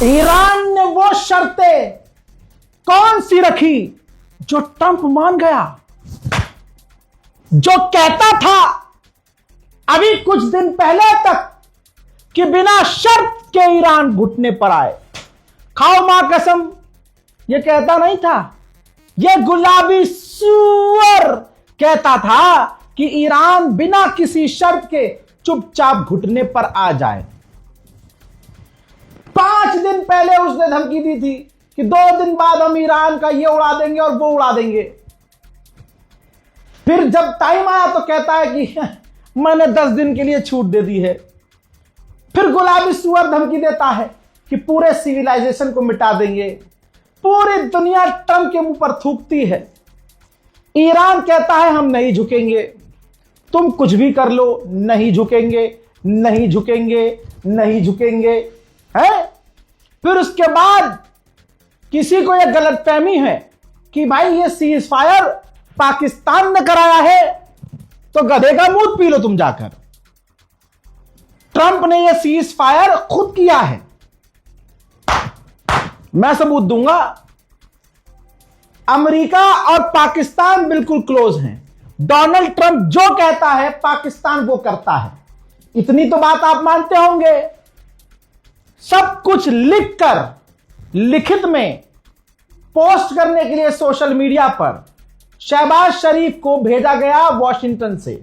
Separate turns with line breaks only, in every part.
Iran ने वो शर्तें कौन सी रखी जो ट्रंप मान गया, जो कहता था अभी कुछ दिन पहले तक कि बिना शर्त के ईरान घुटने पर आए। खाओ मां कसम, यह कहता नहीं था, यह गुलाबी सूअर कहता था कि ईरान बिना किसी शर्त के चुपचाप घुटने पर आ जाए। 5 दिन पहले उसने धमकी दी थी कि 2 दिन बाद हम ईरान का ये उड़ा देंगे और वो उड़ा देंगे। फिर जब टाइम आया तो कहता है कि मैंने 10 दिन के लिए छूट दे दी है। फिर गुलाबी सुअर धमकी देता है कि पूरे सिविलाइजेशन को मिटा देंगे। पूरी दुनिया ट्रंप के मुंह पर थूकती है। ईरान कहता है हम नहीं झुकेंगे, तुम कुछ भी कर लो, नहीं झुकेंगे, नहीं झुकेंगे, नहीं झुकेंगे, है। फिर उसके बाद किसी को यह गलतफहमी है कि भाई ये सीज फायर पाकिस्तान ने कराया है, तो गधे का मूत पी लो तुम जाकर। ट्रंप ने यह सीज फायर खुद किया है, मैं सबूत दूंगा। अमेरिका और पाकिस्तान बिल्कुल क्लोज हैं। डोनाल्ड ट्रंप जो कहता है पाकिस्तान वो करता है, इतनी तो बात आप मानते होंगे। सब कुछ लिखकर लिखित में पोस्ट करने के लिए सोशल मीडिया पर शहबाज शरीफ को भेजा गया वॉशिंगटन से।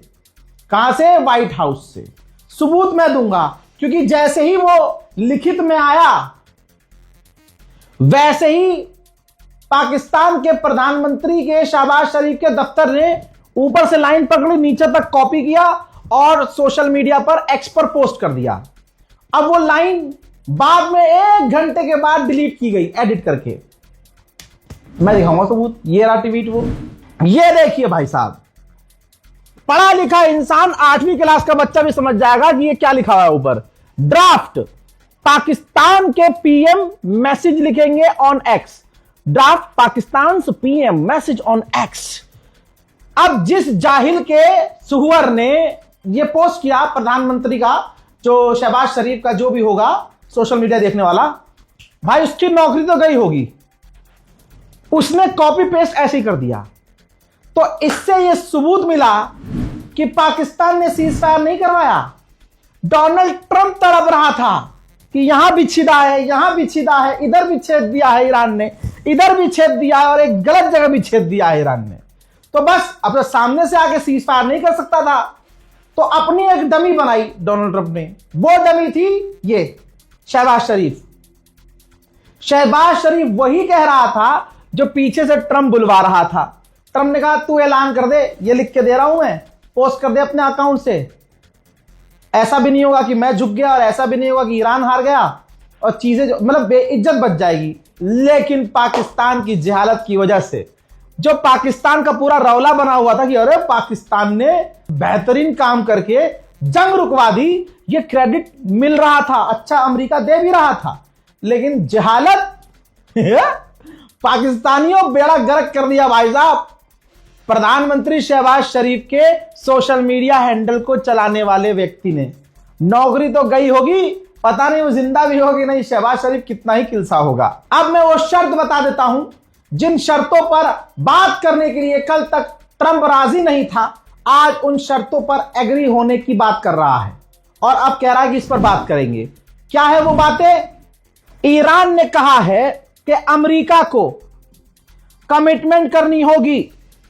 कहां से? व्हाइट हाउस से। सबूत मैं दूंगा, क्योंकि जैसे ही वो लिखित में आया वैसे ही पाकिस्तान के प्रधानमंत्री के शहबाज शरीफ के दफ्तर ने ऊपर से लाइन पकड़ी, नीचे तक कॉपी किया और सोशल मीडिया पर एक्स पर पोस्ट कर दिया। अब वो लाइन बाद में 1 घंटे के बाद डिलीट की गई एडिट करके। मैं दिखाऊंगा सबूत। ये रहा ट्वीट, वो ये देखिए भाई साहब, पढ़ा लिखा इंसान 8वीं क्लास का बच्चा भी समझ जाएगा कि ये क्या लिखा हुआ है ऊपर। ड्राफ्ट, पाकिस्तान के पीएम मैसेज लिखेंगे on x. Draft Pakistan PM message on x. अब जिस जाहिल के सुहुअर ने यह पोस्ट किया, प्रधानमंत्री का, जो शहबाज शरीफ का जो भी होगा सोशल मीडिया देखने वाला, भाई उसकी नौकरी तो गई होगी। उसने कॉपी पेस्ट ऐसे ही कर दिया। तो इससे यह सबूत मिला कि पाकिस्तान ने सीज फायर नहीं करवाया। डोनाल्ड ट्रंप तड़प रहा था कि यहां भी छिदा है, यहां भी छिदा है, इधर भी छेद दिया है ईरान ने, इधर भी छेद दिया है और एक गलत जगह भी छेद दिया है ईरान ने। तो बस अपने सामने से आके सीज फायर नहीं कर सकता था, तो अपनी एक डमी बनाई डोनाल्ड ट्रंप ने। वो डमी थी ये शहबाज शरीफ। शहबाज शरीफ वही कह रहा था जो पीछे से ट्रंप बुलवा रहा था। ट्रंप ने कहा तू ऐलान कर दे, ये लिख के दे रहा हूं मैं, पोस्ट कर दे अपने अकाउंट से। ऐसा भी नहीं होगा कि मैं झुक गया और ऐसा भी नहीं होगा कि ईरान हार गया और चीजें मतलब बेइज्जत बच जाएगी। लेकिन पाकिस्तान की जहालत की वजह से, जो पाकिस्तान का पूरा रौला बना हुआ था कि अरे पाकिस्तान ने बेहतरीन काम करके जंग रुकवा दी, ये क्रेडिट मिल रहा था, अच्छा अमेरिका दे भी रहा था, लेकिन जहालत पाकिस्तानियों बेड़ा गर्क कर दिया भाई साहब। प्रधानमंत्री शहबाज शरीफ के सोशल मीडिया हैंडल को चलाने वाले व्यक्ति ने। नौकरी तो गई होगी, पता नहीं वो जिंदा भी होगी नहीं, शहबाज शरीफ कितना ही किलसा होगा। अब मैं वो शर्त बता देता हूं जिन शर्तों पर बात करने के लिए कल तक ट्रंप राजी नहीं था, आज उन शर्तों पर एग्री होने की बात कर रहा है और अब कह रहा है कि इस पर बात करेंगे। क्या है वो बातें? ईरान ने कहा है कि अमेरिका को कमिटमेंट करनी होगी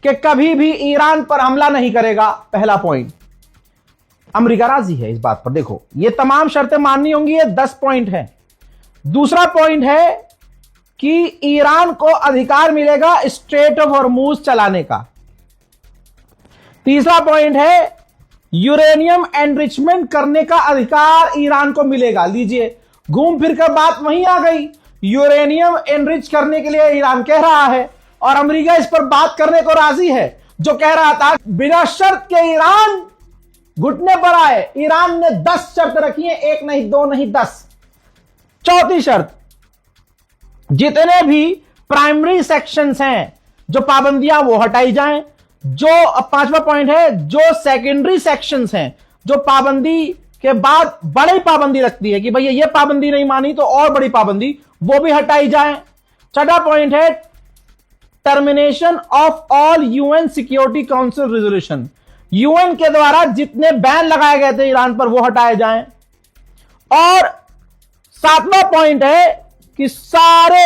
कि कभी भी ईरान पर हमला नहीं करेगा। पहला पॉइंट, अमेरिका राजी है इस बात पर। देखो ये तमाम शर्तें माननी होंगी, ये 10 पॉइंट है। दूसरा पॉइंट है कि ईरान को अधिकार मिलेगा स्ट्रेट ऑफ हॉर्मुज चलाने का। तीसरा पॉइंट है यूरेनियम एनरिचमेंट करने का अधिकार ईरान को मिलेगा। लीजिए घूम फिर कर बात वहीं आ गई, यूरेनियम एनरिच करने के लिए ईरान कह रहा है और अमेरिका इस पर बात करने को राजी है। जो कह रहा था बिना शर्त के ईरान घुटने पर आए, ईरान ने 10 शर्त रखी है, 1 नहीं 2 नहीं 10। चौथी शर्त, जितने भी प्राइमरी सेक्शंस हैं जो पाबंदियां वो हटाई जाएं। जो 5वां पॉइंट है, जो सेकेंडरी सेक्शंस हैं जो पाबंदी के बाद बड़ी पाबंदी लगती है कि भैया ये पाबंदी नहीं मानी तो और बड़ी पाबंदी, वो भी हटाई जाए। छठा पॉइंट है termination of all UN security council resolution. UN के द्वारा जितने बैन लगाए गए थे ईरान पर वो हटाए जाएं। और सातवां पॉइंट है कि सारे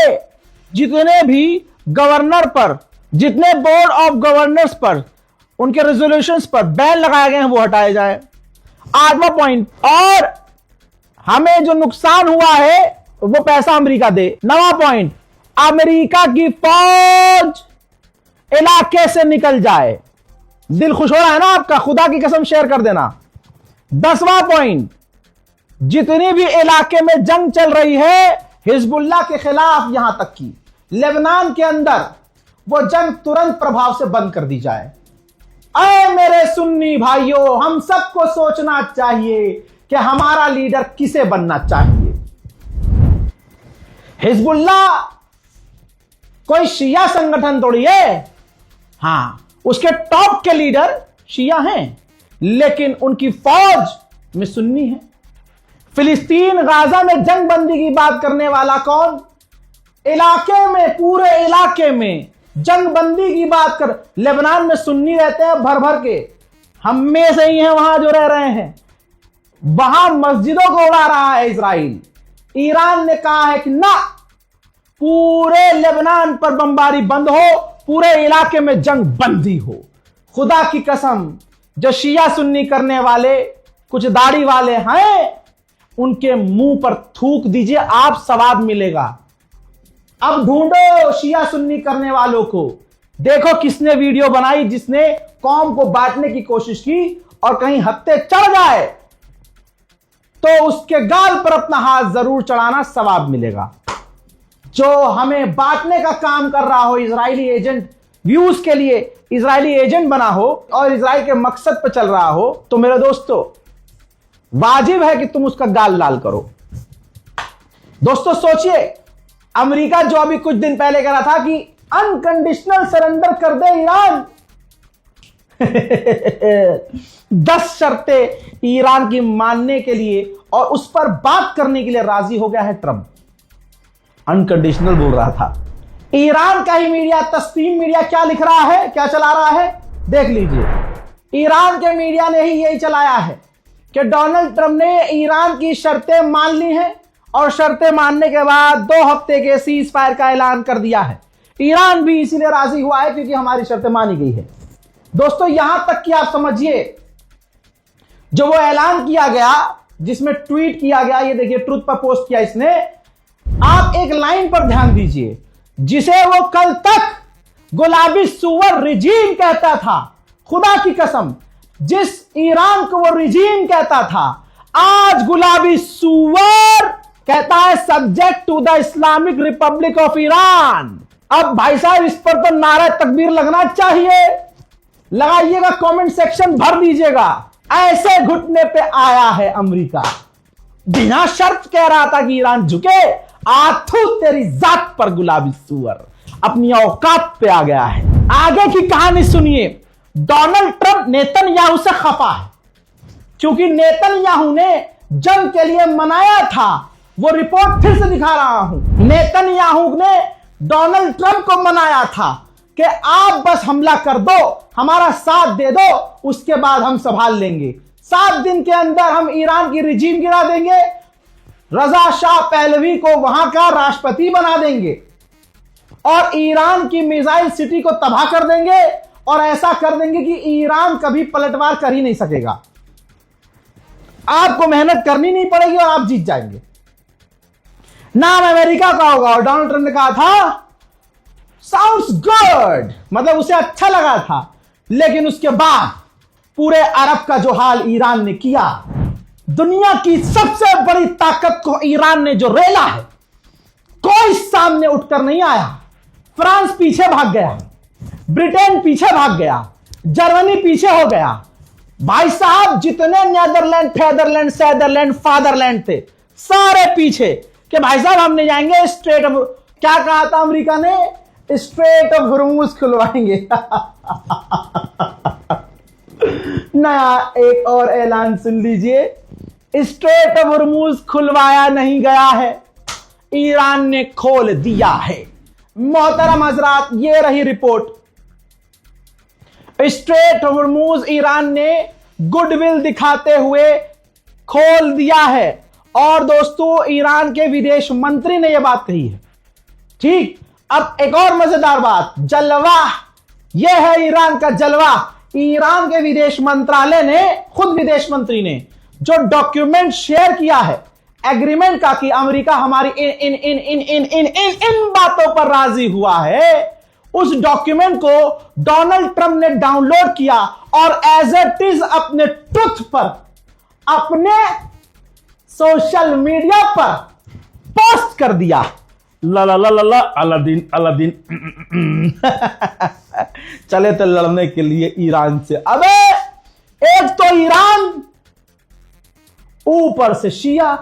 जितने भी गवर्नर पर, जितने बोर्ड ऑफ गवर्नर्स पर, उनके रेजोल्यूशंस पर बैन लगाए गए हैं वो हटाए जाए। आठवां पॉइंट, और हमें जो नुकसान हुआ है वो पैसा अमेरिका दे। नवां पॉइंट, अमेरिका की फौज इलाके से निकल जाए। दिल खुश हो रहा है ना आपका? खुदा की कसम शेयर कर देना। 10वां पॉइंट, जितनी भी इलाके में जंग चल रही है हिजबुल्लाह के खिलाफ, यहां तक कि लेबनान के अंदर, वो जंग तुरंत प्रभाव से बंद कर दी जाए। ऐ मेरे सुन्नी भाइयों, हम सबको सोचना चाहिए कि हमारा लीडर किसे बनना चाहिए। हिजबुल्लाह कोई शिया संगठन थोड़ी है। हां, उसके टॉप के लीडर शिया हैं, लेकिन उनकी फौज में सुन्नी है। फिलिस्तीन गाजा में जंग बंदी की बात करने वाला कौन? इलाके में, पूरे इलाके में जंग बंदी की बात कर। लेबनान में सुन्नी रहते हैं भर भर के, हम में से ही हैं वहां जो रह रहे हैं। वहां मस्जिदों को उड़ा रहा है इजराइल। ईरान ने कहा है कि ना, पूरे लेबनान पर बमबारी बंद हो, पूरे इलाके में जंग बंदी हो। खुदा की कसम, जो शिया सुन्नी करने वाले कुछ दाढ़ी वाले हैं, उनके मुंह पर थूक दीजिए, आप सवाब मिलेगा। अब ढूंढो शिया सुन्नी करने वालों को। देखो किसने वीडियो बनाई जिसने कौम को बांटने की कोशिश की, और कहीं हत्ते चढ़ जाए तो उसके गाल पर अपना हाथ जरूर चढ़ाना, सवाब मिलेगा। जो हमें बांटने का काम कर रहा हो, इजरायली एजेंट, व्यूज के लिए इजरायली एजेंट बना हो और इजराइल के मकसद पर चल रहा हो, तो मेरे दोस्तों वाजिब है कि तुम उसका गाल लाल करो। दोस्तों सोचिए, अमेरिका जो अभी कुछ दिन पहले कह रहा था कि अनकंडीशनल सरेंडर कर दे ईरान 10 शर्तें ईरान की मानने के लिए और उस पर बात करने के लिए राजी हो गया है ट्रंप। अनकंडीशनल बोल रहा था। ईरान का ही मीडिया, तस्नीम मीडिया, क्या लिख रहा है, क्या चला रहा है, देख लीजिए। ईरान के मीडिया ने ही यही चलाया है कि डोनाल्ड ट्रंप ने ईरान की शर्तें मान ली हैं और शर्तें मानने के बाद 2 हफ्ते के सीज फायर का ऐलान कर दिया है। ईरान भी इसीलिए राजी हुआ है क्योंकि हमारी शर्तें मानी गई है। दोस्तों यहां तक कि आप समझिए, जो वो ऐलान किया गया, जिसमें ट्वीट किया गया, ये देखिए ट्रुथ पर पोस्ट किया इसने, आप एक लाइन पर ध्यान दीजिए, जिसे वो कल तक गुलाबी सुअर रिजीम कहता था। खुदा की कसम, जिस ईरान को वो रिजीम कहता था, आज गुलाबी सुअर कहता है subject to the Islamic republic of Iran. अब भाई साहब इस पर तो नारा तकबीर लगना चाहिए। लगाइएगा, कमेंट सेक्शन भर दीजिएगा। ऐसे घुटने पे आया है अमेरिका, बिना शर्त कह रहा था कि ईरान झुके। आथू तेरी जात पर गुलाबी सुअर, अपनी औकात पे आ गया है। आगे की कहानी सुनिए। डोनाल्ड ट्रंप नेतन्याहू से खफा है क्योंकि नेतन्याहू ने जंग के लिए मनाया था। वो रिपोर्ट फिर से दिखा रहा हूं। नेतन्याहू ने डोनाल्ड ट्रंप को मनाया था कि आप बस हमला कर दो, हमारा साथ दे दो, उसके बाद हम संभाल लेंगे। 7 दिन के अंदर हम ईरान की रिजीम गिरा देंगे, रजा शाह पहलवी को वहां का राष्ट्रपति बना देंगे और ईरान की मिसाइल सिटी को तबाह कर देंगे, और ऐसा कर देंगे कि ईरान कभी पलटवार कर ही नहीं सकेगा। आपको मेहनत करनी नहीं पड़ेगी और आप जीत जाएंगे। नाम अमेरिका का होगा। और डोनाल्ड ट्रंप ने कहा था साउंड्स गुड, मतलब उसे अच्छा लगा था। लेकिन उसके बाद पूरे अरब का जो हाल ईरान ने किया, दुनिया की सबसे बड़ी ताकत को ईरान ने जो रेला है, कोई सामने उठकर नहीं आया। फ्रांस पीछे भाग गया, ब्रिटेन पीछे भाग गया, जर्मनी पीछे हो गया। भाई साहब जितने नीदरलैंड, फेदरलैंड, सैदरलैंड, फादरलैंड थे, सारे पीछे कि भाई साहब हम नहीं जाएंगे स्ट्रेट ऑफ, क्या कहा था अमेरिका ने, स्ट्रेट ऑफ हॉर्मुज खुलवाएंगे। नया एक और ऐलान सुन लीजिए स्ट्रेट ऑफ हॉर्मूज खुलवाया नहीं गया है, ईरान ने खोल दिया है। मोहतरम हजरात, ये रही report. Straight of Hormuz Iran ने गुडविल दिखाते हुए खोल दिया है। और दोस्तों, ईरान के विदेश मंत्री ने यह बात कही है। ठीक, अब एक और मजेदार बात, जलवा, यह है ईरान का जलवा। ईरान के विदेश मंत्रालय ने, खुद विदेश मंत्री ने जो डॉक्यूमेंट शेयर किया है एग्रीमेंट का कि अमेरिका हमारी इन इन इन इन इन इन इन इन बातों पर राजी हुआ है, उस डॉक्यूमेंट को डोनाल्ड ट्रंप ने डाउनलोड किया और एज इट इज अपने ट्रुथ पर, अपने सोशल मीडिया पर पोस्ट कर दिया। ला ला ला ला ला, अलादीन अलादीन चले तो लड़ने के लिए ईरान से। अबे एक तो ईरान, ऊपर से शिया।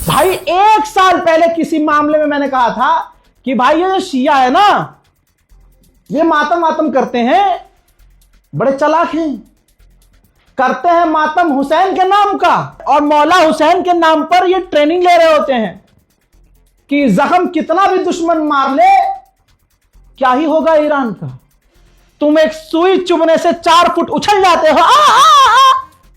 भाई 1 साल पहले किसी मामले में मैंने कहा था कि भाई ये जो शिया है ना, ये मातम मातम करते हैं, बड़े चालाक हैं, करते हैं मातम हुसैन के नाम का, और मौला हुसैन के नाम पर ये ट्रेनिंग ले रहे होते हैं कि जख्म कितना भी दुश्मन मार ले, क्या ही होगा ईरान का। तुम एक सुई चुभने से 4 फुट उछल जाते हो।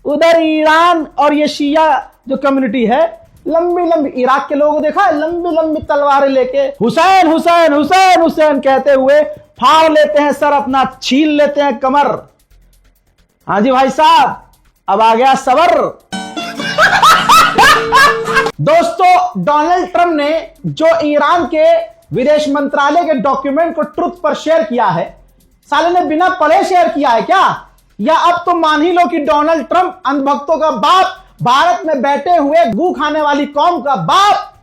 उधर ईरान और ये शिया जो कम्युनिटी है, लंबी लंबी, इराक के लोगों को देखा है, लंबी लंबी तलवारें लेके हुसैन हुसैन हुसैन हुसैन कहते हुए फाड़ लेते हैं सर अपना, छील लेते हैं कमर। हाँ जी भाई साहब, अब आ गया सबर। दोस्तों, डोनाल्ड ट्रंप ने जो ईरान के विदेश मंत्रालय के डॉक्यूमेंट को ट्रुथ पर शेयर किया है, साले ने बिना पढ़े शेयर किया है क्या? या अब तो मान ही लो कि डोनाल्ड ट्रंप अंधभक्तों का बाप, भारत में बैठे हुए गू खाने वाली कौम का बाप,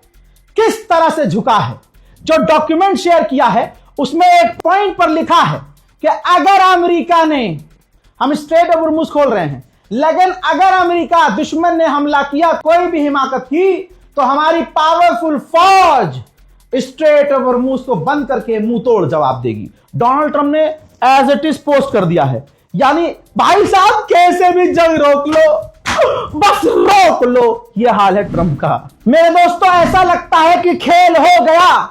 किस तरह से झुका है। जो डॉक्यूमेंट शेयर किया है उसमें एक पॉइंट पर लिखा है कि अगर अमेरिका ने, हम स्ट्रेट ऑफ हॉर्मूज खोल रहे हैं, लेकिन अगर अमेरिका दुश्मन ने हमला किया, कोई भी हिमाकत की, तो हमारी पावरफुल फौज स्ट्रेट ऑफ हॉर्मूज को बंद करके मुंह तोड़ जवाब देगी। डोनाल्ड ट्रंप ने एज इट इज पोस्ट कर दिया है। यानी भाई साहब कैसे भी जंग रोक लो, बस रोक लो, यह हाल है ट्रंप का। मेरे दोस्तों, ऐसा लगता है कि खेल हो गया।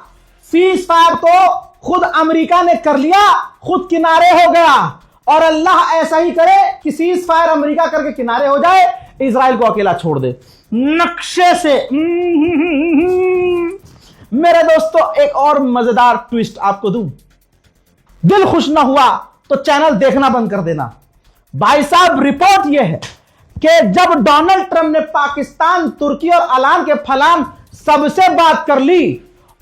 सीज फायर तो खुद अमेरिका ने कर लिया, खुद किनारे हो गया, और अल्लाह ऐसा ही करे कि सीज फायर अमेरिका करके किनारे हो जाए, इजराइल को अकेला छोड़ दे नक्शे से। मेरे दोस्तों, एक और मजेदार ट्विस्ट आपको दूं, दिल खुश ना हुआ तो चैनल देखना बंद कर देना। भाई साहब, रिपोर्ट यह है कि जब डोनाल्ड ट्रंप ने पाकिस्तान, तुर्की और अलान के फलान सबसे बात कर ली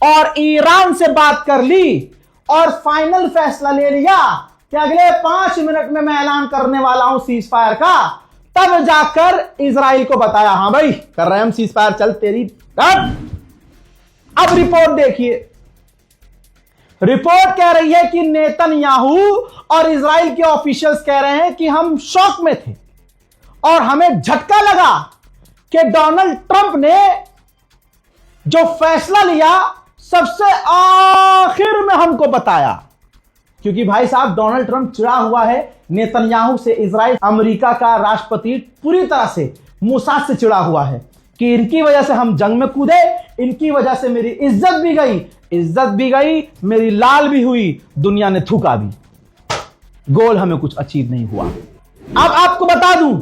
और ईरान से बात कर ली और फाइनल फैसला ले लिया कि अगले 5 मिनट में मैं ऐलान करने वाला हूं सीज फायर का, तब जाकर इजराइल को बताया, हां भाई कर रहे हैं हम सीज फायर, चल तेरी। अब रिपोर्ट देखिए, रिपोर्ट कह रही है कि नेतन्याहू और इजराइल के ऑफिशियल्स कह रहे हैं कि हम शॉक में थे और हमें झटका लगा कि डोनाल्ड ट्रंप ने जो फैसला लिया सबसे आखिर में हमको बताया। क्योंकि भाई साहब, डोनाल्ड ट्रंप चिढ़ा हुआ है नेतन्याहू से। इजराइल अमेरिका का राष्ट्रपति पूरी तरह से मोसाद से चिढ़ा हुआ है कि इनकी वजह से हम जंग में कूदे, इनकी वजह से मेरी इज्जत भी गई, मेरी लाल भी हुई, दुनिया ने थूका भी, गोल हमें कुछ अचीव नहीं हुआ। अब आपको बता दूं,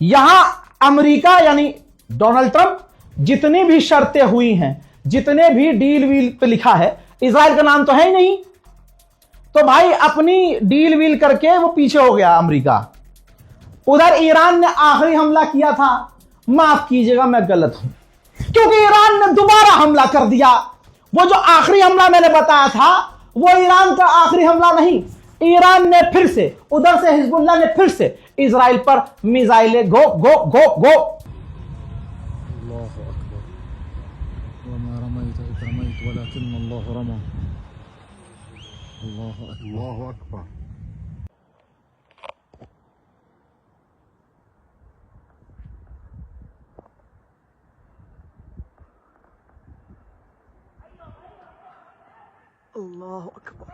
यहां अमेरिका यानी डोनाल्ड ट्रंप जितनी भी शर्तें हुई हैं, जितने भी डील वील पे लिखा है, इजराइल का नाम तो है ही नहीं, तो भाई अपनी डील वील करके वो पीछे हो गया अमेरिका। उधर ईरान ने आखिरी हमला किया था, माफ कीजिएगा मैं गलत हूं, क्योंकि ईरान ने दोबारा हमला कर दिया। वो जो आखिरी हमला मैंने बताया था, वो ईरान का आखिरी हमला नहीं, ईरान ने फिर से, उधर से हिजबुल्लाह ने फिर से इजराइल पर मिसाइलें गो गो गो गो।
अल्लाहु अकबर। अल्लाहु अकबर।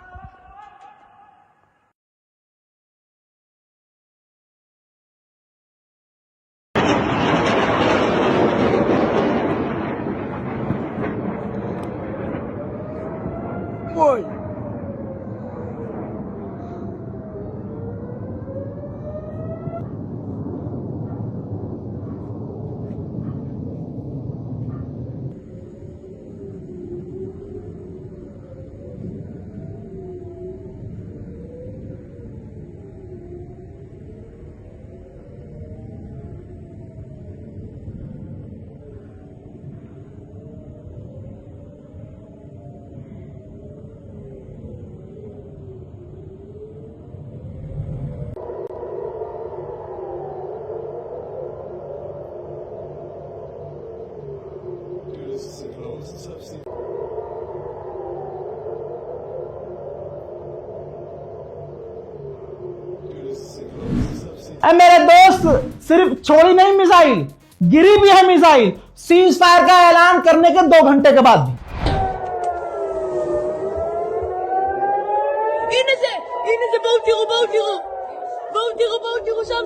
मेरे दोस्त, सिर्फ छोड़ी नहीं मिसाइल, गिरी भी है मिसाइल सीज फायर का ऐलान करने के 2 घंटे के बाद भी।
इन्हें से बहुत हीरो शाम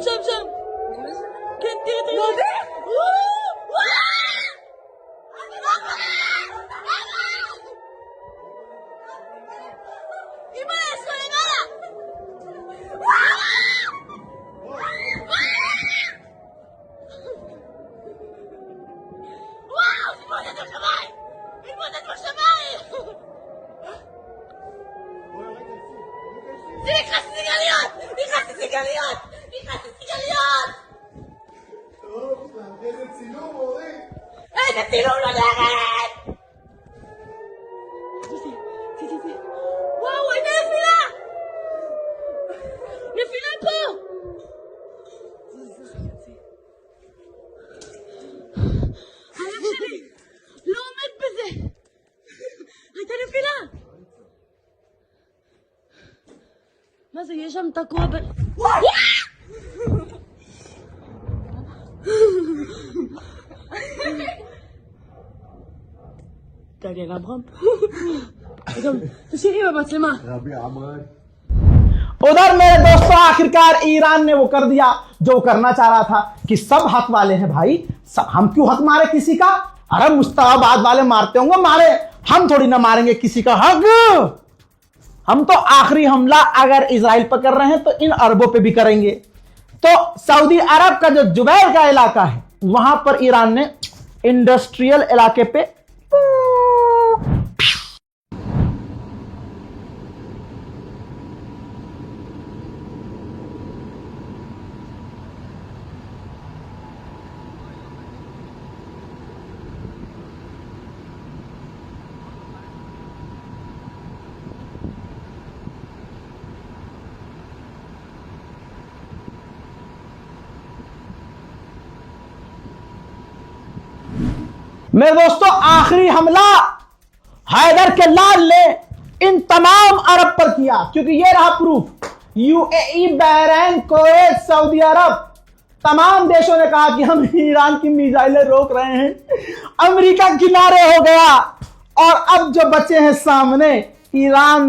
מה זה, יש שם תקוע ב... תגיע לאברהם. תשאירי במצלמה.
रबी अमर
उधर मेरे दोस्तों आखिरकार ईरान ने वो कर दिया जो करना चाह रहा था कि सब हक वाले हैं भाई, सब हम क्यों हक मारे किसी का? अरे मुस्ताबाद वाले मारते होंगे, मारे, हम थोड़ी ना मारेंगे किसी का हक। हम तो आखिरी हमला अगर इजराइल पर कर रहे हैं तो इन अरबों पे भी करेंगे। तो सऊदी अरब का जो जुबैर का इलाका है वहां पर ईरान ने इंडस्ट्रियल इलाके पे मेरे दोस्तों आखिरी हमला हैदर के लाल ने इन तमाम अरब पर किया, क्योंकि ये रहा proof. UAE, Bahrain, Kuwait, Saudi Arabia, तमाम देशों ने कहा कि हम ईरान की मिसाइलें रोक रहे हैं। अमेरिका किनारे हो गया और अब जो बचे हैं सामने ईरान।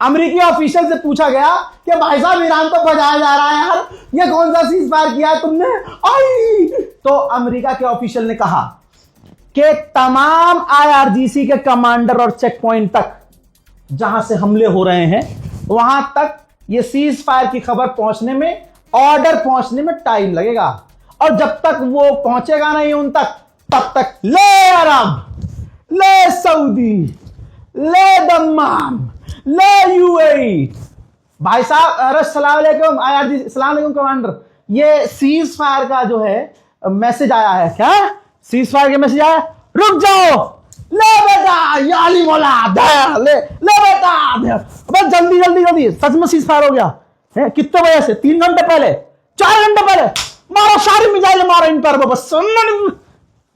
अमेरिकी ऑफिशियल से पूछा गया कि भाई साहब ईरान तो बजाया जा रहा है यार, ये कौन सा सीज फायर किया है तुमने? आई तो अमेरिका के ऑफिशियल ने कहा कि तमाम आईआरजीसी के कमांडर और चेक पॉइंट तक जहां से हमले हो रहे हैं वहां तक ये सीज फायर की खबर पहुंचने में, ऑर्डर पहुंचने में टाइम लगेगा, और जब तक वो पहुंचेगा नहीं उन तक, तब तक ले अरब, ले सऊदी, ले दम्माम, ले यूएई। भाई साहब, अरे सलाम अलैकुम आईआरजी, सलाम अलैकुम कमांडर, ये सीज फायर का जो है मैसेज आया है। क्या सीज फायर का मैसेज आया? रुक जाओ, ले बेटा, याली मोला ले ले बेटा, बस जल्दी जल्दी जल्दी। सच में सीज फायर हो गया है? कितने बजे से? 3 घंटे पहले, 4 घंटे पहले मारो, सारी मिसाइलें मारो इन पर, बस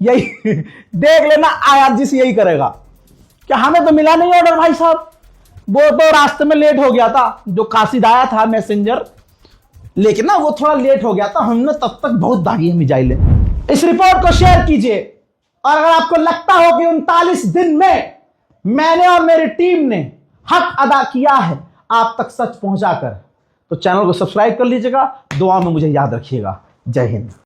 यही देख लेना, आईआरजीसी यही करेगा। क्या हमें तो मिला नहीं ऑर्डर भाई साहब, वो तो रास्ते में लेट हो गया था, जो कासिद आया था मैसेंजर, लेकिन ना वो थोड़ा लेट हो गया था, हमने तब तक बहुत दागी है मिसाइलें। इस रिपोर्ट को शेयर कीजिए, और अगर आपको लगता हो कि 39 दिन में मैंने और मेरी टीम ने हक अदा किया है आप तक सच पहुंचाकर, तो चैनल को सब्सक्राइब कर लीजिएगा। दुआ में मुझे याद रखिएगा। जय हिंद।